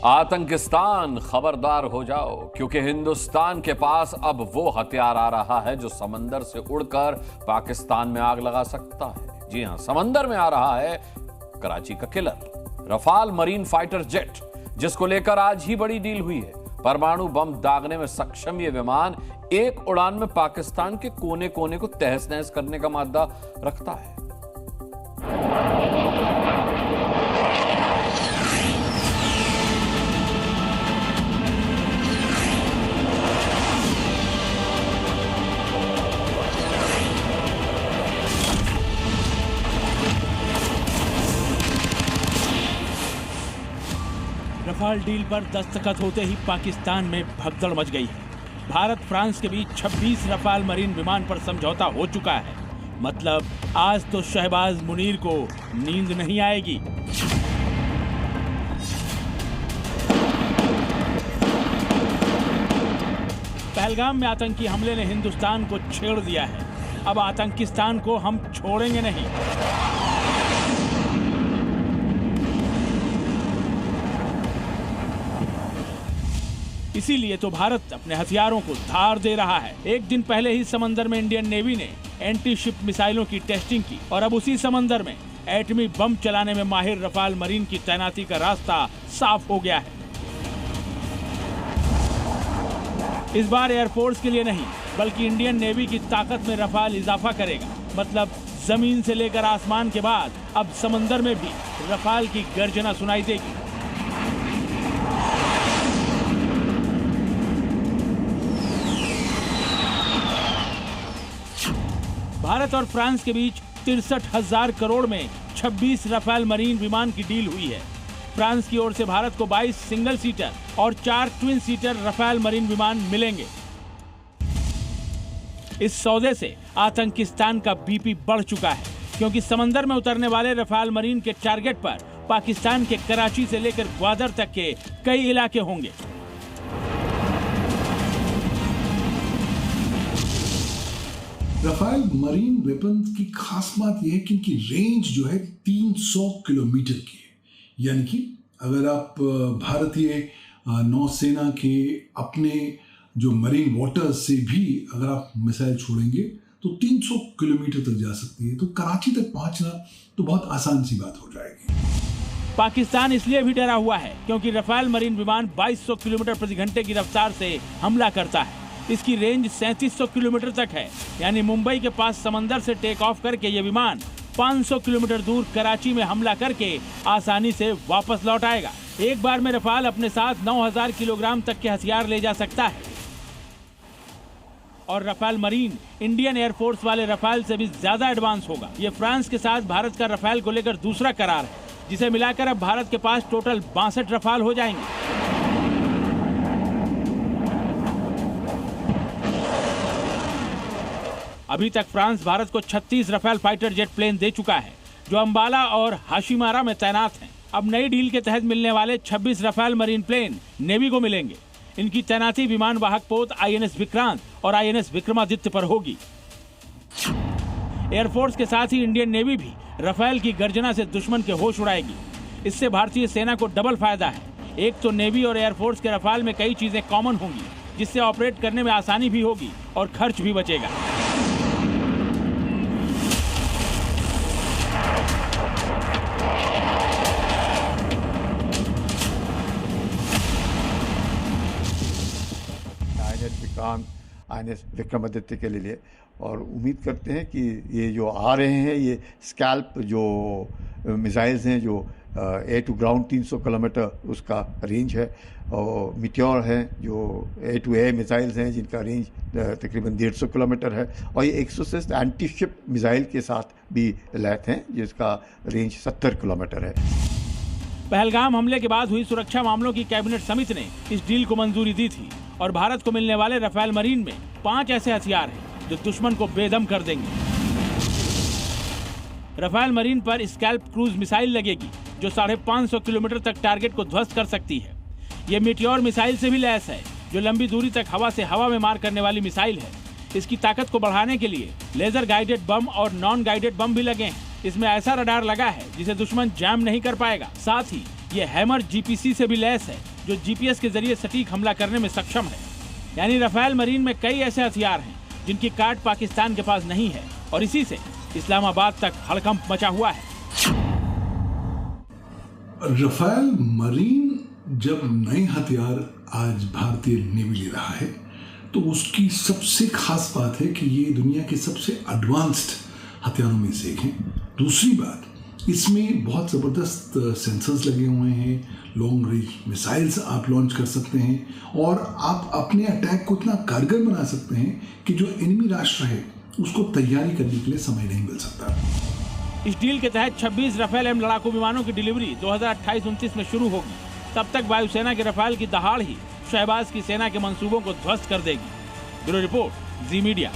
आतंकिस्तान खबरदार हो जाओ, क्योंकि हिंदुस्तान के पास अब वो हथियार आ रहा है जो समंदर से उड़कर पाकिस्तान में आग लगा सकता है। जी हां, समंदर में आ रहा है कराची का killer Rafale marine fighter jet, जिसको लेकर आज ही बड़ी डील हुई है। परमाणु बम दागने में सक्षम ये विमान एक उड़ान में पाकिस्तान के कोने कोने को तहस नहस करने का मादा रखता है। रफाल डील पर दस्तखत होते ही पाकिस्तान में भगदड़ मच गई है। भारत फ्रांस के बीच 26 रफाल मरीन विमान पर समझौता हो चुका है। मतलब आज तो शहबाज मुनीर को नींद नहीं आएगी। पहलगाम में आतंकी हमले ने हिंदुस्तान को छेड़ दिया है। अब आतंकिस्तान को हम छोड़ेंगे नहीं। इसीलिए तो भारत अपने हथियारों को धार दे रहा है। एक दिन पहले ही समंदर में इंडियन नेवी ने एंटी शिप मिसाइलों की टेस्टिंग की और अब उसी समंदर में एटमी बम चलाने में माहिर रफाल मरीन की तैनाती का रास्ता साफ हो गया है। इस बार एयरफोर्स के लिए नहीं, बल्कि इंडियन नेवी की ताकत में रफाल इजाफा करेगा। मतलब जमीन से लेकर आसमान के बाद अब समंदर में भी रफाल की गर्जना सुनाई देगी। भारत और फ्रांस के बीच 63,000 करोड़ में 26 रफाल मरीन विमान की डील हुई है। फ्रांस की ओर से भारत को 22 सिंगल सीटर और 4 ट्विन सीटर रफाल मरीन विमान मिलेंगे। इस सौदे से आतंकिस्तान का बीपी बढ़ चुका है, क्योंकि समंदर में उतरने वाले रफाल मरीन के टारगेट पर पाकिस्तान के कराची से लेकर ग्वादर तक के कई इलाके होंगे। रफाल मरीन वेपन की खास बात यह है कि इनकी रेंज जो है 300 किलोमीटर की है। यानी कि अगर आप भारतीय नौसेना के अपने जो मरीन वाटर्स से भी अगर आप मिसाइल छोड़ेंगे तो 300 किलोमीटर तक जा सकती है। तो कराची तक पहुंचना तो बहुत आसान सी बात हो जाएगी। पाकिस्तान इसलिए भी डरा हुआ है क्योंकि रफाल मरीन विमान 2200 किलोमीटर प्रति घंटे की रफ्तार से हमला करता है। इसकी रेंज 3700 किलोमीटर तक है। यानी मुंबई के पास समंदर से टेक ऑफ करके ये विमान 500 किलोमीटर दूर कराची में हमला करके आसानी से वापस लौट आएगा। एक बार में रफाल अपने साथ 9000 किलोग्राम तक के हथियार ले जा सकता है। और रफाल मरीन इंडियन एयरफोर्स वाले रफाल से भी ज्यादा एडवांस होगा। ये फ्रांस के साथ भारत का रफाल को लेकर दूसरा करार है, जिसे मिलाकर अब भारत के पास टोटल 62 रफाल हो जाएंगे। अभी तक फ्रांस भारत को 36 रफाल फाइटर जेट प्लेन दे चुका है, जो अंबाला और हाशिमारा में तैनात हैं। अब नई डील के तहत मिलने वाले 26 रफाल मरीन प्लेन नेवी को मिलेंगे। इनकी तैनाती विमान वाहक पोत INS विक्रांत और INS विक्रमादित्य पर होगी। एयरफोर्स के साथ ही इंडियन नेवी भी रफाल की गर्जना से दुश्मन के होश उड़ाएगी। इससे भारतीय सेना को डबल फायदा है। एक तो नेवी और एयरफोर्स के रफाल में कई चीजें कॉमन होंगी, जिससे ऑपरेट करने में आसानी भी होगी और खर्च भी बचेगा। INS विक्रमादित्य के लिए और उम्मीद करते हैं कि ये जो आ रहे हैं ये स्कैल्प जो मिसाइल्स हैं जो एयर टू ग्राउंड 300 किलोमीटर उसका रेंज है, और मिट्योर है जो एयर टू एयर मिसाइल्स हैं जिनका रेंज तकरीबन 150 किलोमीटर है, और ये 106 एंटी शिप मिसाइल के साथ भी लैस हैं जिसका रेंज 70 किलोमीटर है। पहलगाम हमले के बाद हुई सुरक्षा मामलों की कैबिनेट समिति ने इस डील को मंजूरी दी थी और भारत को मिलने वाले रफाल मरीन में 5 ऐसे हथियार हैं जो दुश्मन को बेदम कर देंगे। रफाल मरीन पर स्कैल्प क्रूज मिसाइल लगेगी जो 550 किलोमीटर तक टारगेट को ध्वस्त कर सकती है। ये मिट्योर मिसाइल से भी लैस है जो लंबी दूरी तक हवा से हवा में मार करने वाली मिसाइल है। इसकी ताकत को बढ़ाने के लिए लेजर गाइडेड बम और नॉन गाइडेड बम भी लगे हैं। इसमें ऐसा रडार लगा है जिसे दुश्मन जैम नहीं कर पाएगा। साथ ही ये हैमर जीपीसी से भी लैस है, जो जीपीएस के जरिए सटीक हमला करने में सक्षम है। यानी राफेल मरीन में कई ऐसे हथियार हैं जिनकी काट पाकिस्तान के पास नहीं है, और इसी से इस्लामाबाद तक हड़कंप मचा हुआ है। राफेल मरीन जब नए हथियार आज भारतीय नेवी ले रहा है तो उसकी सबसे खास बात है कि ये दुनिया के सबसे एडवांस्ड हथियारों में से एक है। दूसरी बात, इसमें बहुत ज़बरदस्त सेंसर्स लगे हुए हैं, लॉन्ग रेंज मिसाइल्स आप लॉन्च कर सकते हैं और आप अपने अटैक को इतना कारगर बना सकते हैं कि जो एनिमी राष्ट्र है उसको तैयारी करने के लिए समय नहीं मिल सकता। इस डील के तहत 26 राफेल एम लड़ाकू विमानों की डिलीवरी 2028-29 में शुरू होगी। तब तक वायुसेना के राफेल की दहाड़ ही शहबाज की सेना के मंसूबों को ध्वस्त कर देगी। ब्यूरो रिपोर्ट, जी मीडिया।